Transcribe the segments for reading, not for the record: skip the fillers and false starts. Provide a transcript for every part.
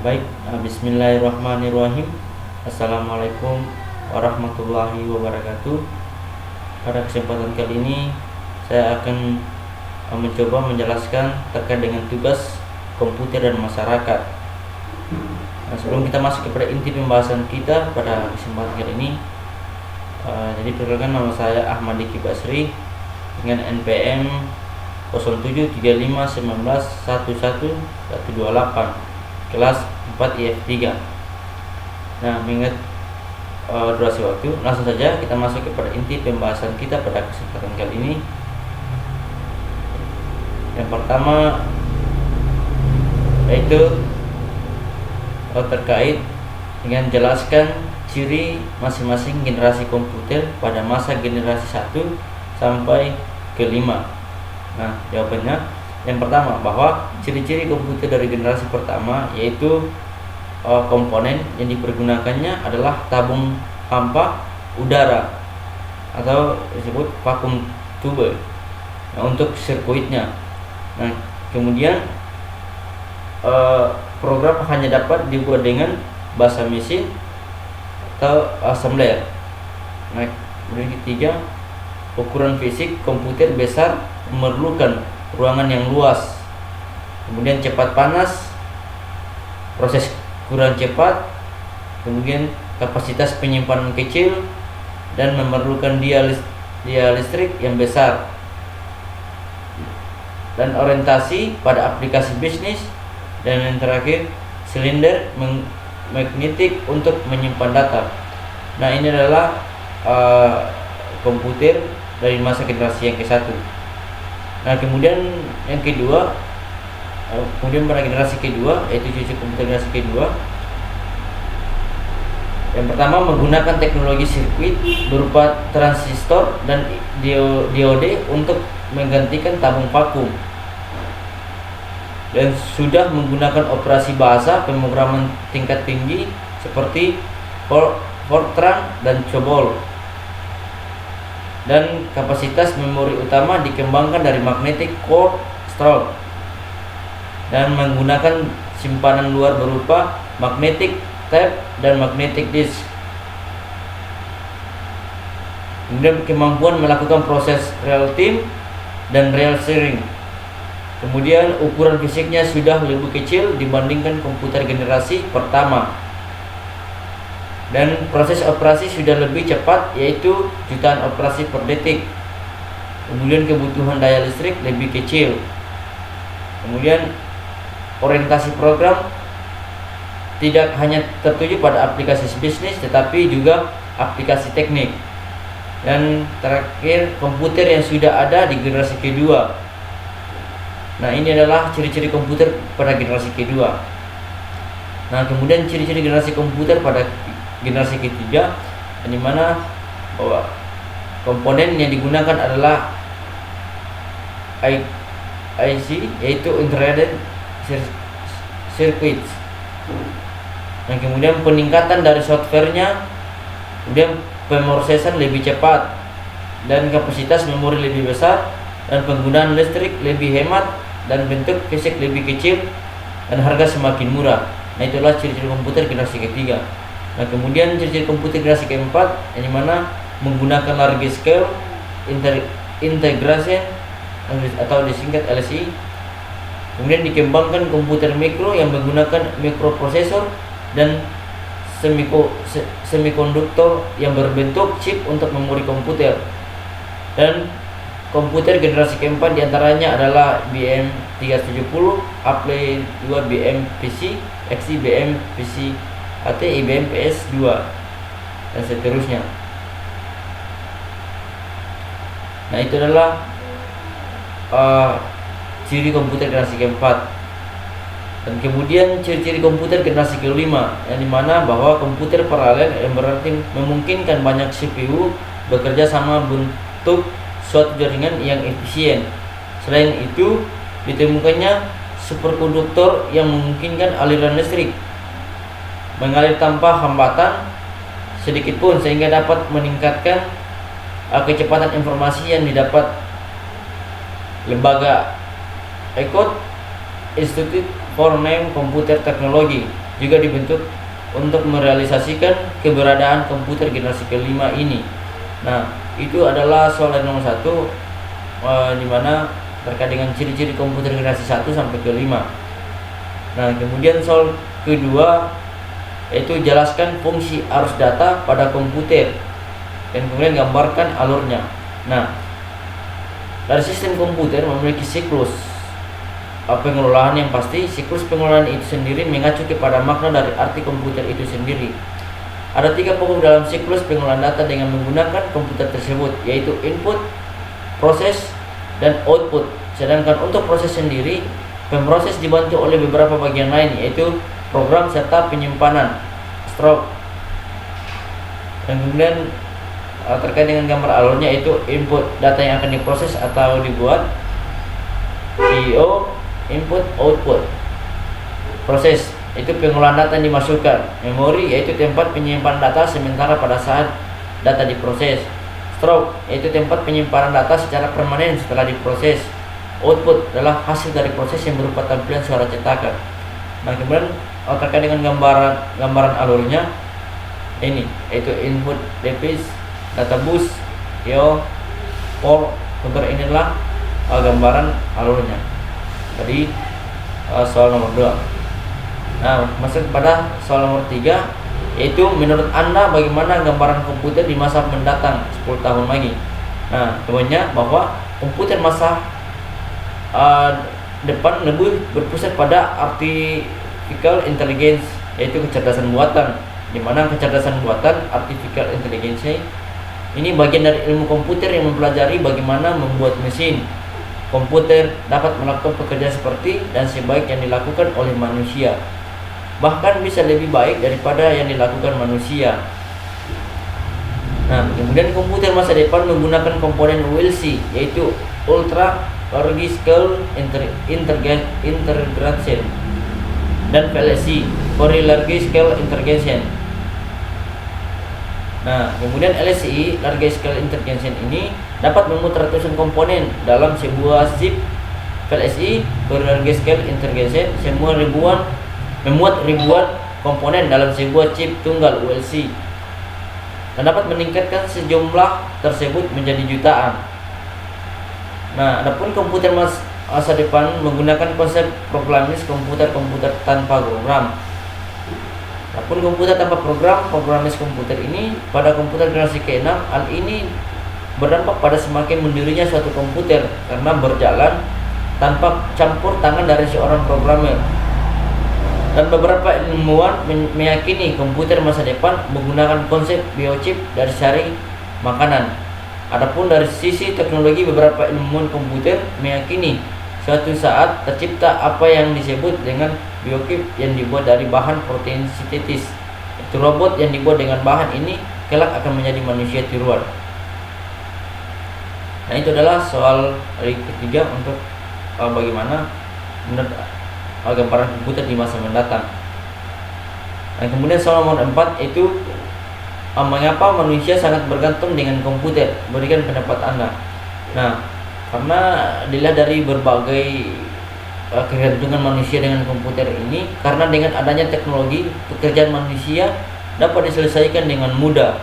Baik, bismillahirrahmanirrahim. Assalamualaikum warahmatullahi wabarakatuh. Pada kesempatan kali ini saya akan mencoba menjelaskan terkait dengan tugas komputer dan masyarakat. Nah, sebelum kita masuk kepada inti pembahasan kita pada kesempatan kali ini, jadi perkenalkan, nama saya Ahmad Diki Basri dengan NPM 073519111128 kelas 4 IF3. Nah, mengingat durasi waktu, langsung saja kita masuk kepada inti pembahasan kita pada kesempatan kali ini. Yang pertama yaitu terkait dengan jelaskan ciri masing-masing generasi komputer pada masa generasi 1 sampai ke 5. Nah, jawabannya yang pertama bahwa ciri-ciri komputer dari generasi pertama yaitu komponen yang dipergunakannya adalah tabung hampa udara atau disebut vacuum tube. Nah, untuk sirkuitnya. Nah, kemudian program hanya dapat dibuat dengan bahasa mesin atau assembler. Nah, kemudian ketiga, ukuran fisik komputer besar memerlukan ruangan yang luas, kemudian cepat panas, proses kurang cepat, kemudian kapasitas penyimpanan kecil, dan memerlukan dia listrik yang besar, dan orientasi pada aplikasi bisnis, dan yang terakhir silinder magnetik untuk menyimpan data. Nah, ini adalah komputer dari masa generasi yang ke-1. Nah, kemudian yang kedua, kemudian pada generasi kedua, yaitu ciri komputer generasi kedua. Yang pertama, menggunakan teknologi sirkuit berupa transistor dan diode untuk menggantikan tabung vakum, dan sudah menggunakan operasi bahasa pemrograman tingkat tinggi seperti Fortran dan COBOL. Dan kapasitas memori utama dikembangkan dari magnetic core stroke dan menggunakan simpanan luar berupa magnetic tape dan magnetic disk. Kemudian kemampuan melakukan proses real time dan real sharing. Kemudian ukuran fisiknya sudah lebih kecil dibandingkan komputer generasi pertama. Dan proses operasi sudah lebih cepat, yaitu jutaan operasi per detik. Kemudian kebutuhan daya listrik lebih kecil. Kemudian orientasi program tidak hanya tertuju pada aplikasi bisnis tetapi juga aplikasi teknik. Dan terakhir, komputer yang sudah ada di generasi kedua. Nah, ini adalah ciri-ciri komputer pada generasi kedua. Nah, kemudian ciri-ciri generasi komputer pada generasi ketiga, di mana bahwa komponen yang digunakan adalah IC, yaitu integrated circuits. Dan kemudian peningkatan dari softwarenya, kemudian pemrosesan lebih cepat, dan kapasitas memori lebih besar, dan penggunaan listrik lebih hemat, dan bentuk fisik lebih kecil, dan harga semakin murah. Nah, itulah ciri-ciri komputer generasi ketiga. Nah, kemudian ciri-ciri komputer generasi keempat, yang dimana menggunakan large scale integration atau disingkat LSI. Kemudian dikembangkan komputer mikro yang menggunakan mikroprosesor dan semikonduktor yang berbentuk chip untuk memori komputer. Dan komputer generasi keempat diantaranya adalah BM 370, Apple II BM PC, XE BM PC AT, IBM PS2, dan seterusnya. Nah, itu adalah ciri komputer generasi keempat. Dan kemudian ciri-ciri komputer generasi kelima, yang dimana bahwa komputer paralel yang berarti memungkinkan banyak CPU bekerja sama bentuk suatu jaringan yang efisien. Selain itu, ditemukannya superkonduktor yang memungkinkan aliran listrik mengalir tanpa hambatan sedikit pun, sehingga dapat meningkatkan kecepatan informasi yang didapat. Lembaga ECOT, Institute for Name Computer Technology, juga dibentuk untuk merealisasikan keberadaan komputer generasi kelima ini. Nah, itu adalah soal nomor 1, di mana terkait dengan ciri-ciri komputer generasi 1 sampai ke 5. Nah, kemudian soal kedua yaitu jelaskan fungsi arus data pada komputer dan kemudian gambarkan alurnya. Nah, dari sistem komputer memiliki siklus pengelolaan yang pasti. Siklus pengelolaan itu sendiri mengacu kepada makna dari arti komputer itu sendiri. Ada 3 pokok dalam siklus pengelolaan data dengan menggunakan komputer tersebut, yaitu input, proses, dan output. Sedangkan untuk proses sendiri, pemroses dibantu oleh beberapa bagian lain, yaitu program serta penyimpanan stroke. Dan kemudian terkait dengan gambar alurnya, yaitu input data yang akan diproses atau dibuat, IO, input, output. Proses itu pengelolaan data yang dimasukkan. Memori yaitu tempat penyimpanan data sementara pada saat data diproses. Stroke yaitu tempat penyimpanan data secara permanen setelah diproses. Output adalah hasil dari proses yang berupa tampilan suara cetakan. Nah, kemudian terkait dengan gambaran alurnya ini, yaitu input device, data bus, IO, port, counter. Inilah gambaran alurnya. Tadi soal nomor 2. Nah, masuk pada soal nomor 3, yaitu menurut Anda bagaimana gambaran komputer di masa mendatang 10 tahun lagi. Nah, jawabannya bahwa komputer masa depan lebih berpusat pada artificial intelligence, yaitu kecerdasan buatan, di mana kecerdasan buatan artificial intelligence ini bagian dari ilmu komputer yang mempelajari bagaimana membuat mesin komputer dapat melakukan pekerjaan seperti dan sebaik yang dilakukan oleh manusia, bahkan bisa lebih baik daripada yang dilakukan manusia. Nah, kemudian komputer masa depan menggunakan komponen ULC, yaitu Ultra Large Scale Integration, dan VLSI, Very Large Scale Integration. Nah, kemudian LSI, Large Scale Integration ini dapat memuat ratusan komponen dalam sebuah chip. VLSI, Very Large Scale Integration, memuat ribuan komponen dalam sebuah chip tunggal ULC dan dapat meningkatkan sejumlah tersebut menjadi jutaan. Nah, adapun komputer masa depan menggunakan konsep programming komputer tanpa program. Adapun komputer tanpa program, programming komputer ini pada komputer generasi ke-6, hal ini berdampak pada semakin mundurnya suatu komputer karena berjalan tanpa campur tangan dari seorang programmer. Dan beberapa ilmuwan meyakini komputer masa depan menggunakan konsep biochip dari sari makanan. Adapun dari sisi teknologi, beberapa ilmuwan komputer meyakini suatu saat tercipta apa yang disebut dengan biochip yang dibuat dari bahan protein sintetis. Itu robot yang dibuat dengan bahan ini kelak akan menjadi manusia tiruan. Nah, itu adalah soal hari ketiga untuk bagaimana menurut gambaran komputer di masa mendatang. Nah, kemudian soal nomor 4 itu mengapa manusia sangat bergantung dengan komputer? Berikan pendapat Anda. Nah, karena dilihat dari berbagai kegantungan manusia dengan komputer ini, karena dengan adanya teknologi, pekerjaan manusia dapat diselesaikan dengan mudah.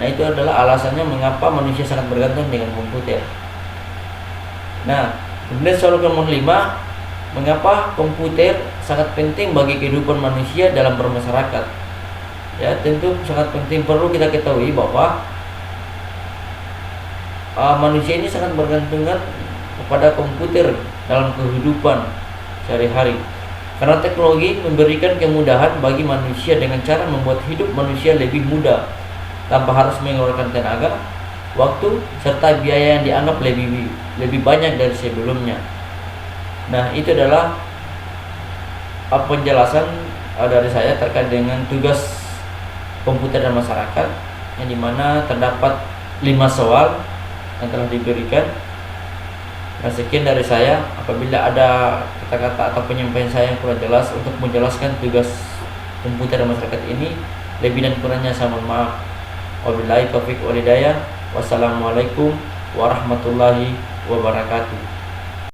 Nah, itu adalah alasannya mengapa manusia sangat bergantung dengan komputer. Nah, kemudian soal nomor 5, mengapa komputer sangat penting bagi kehidupan manusia dalam bermasyarakat? Ya, tentu sangat penting. Perlu kita ketahui bahwa manusia ini sangat bergantungan kepada komputer dalam kehidupan sehari-hari, karena teknologi memberikan kemudahan bagi manusia dengan cara membuat hidup manusia lebih mudah tanpa harus mengeluarkan tenaga, waktu, serta biaya yang dianggap lebih banyak dari sebelumnya. Nah, itu adalah penjelasan dari saya terkait dengan tugas komputer dan masyarakat, yang dimana terdapat 5 soal yang telah diberikan. Nah, sekian dari saya. Apabila ada kata-kata atau penyampaian saya yang kurang jelas untuk menjelaskan tugas komputer dan masyarakat ini, lebih dan kurangnya saya mohon maaf. Wabillahi taufiq wal hidayah. Wassalamualaikum warahmatullahi wabarakatuh.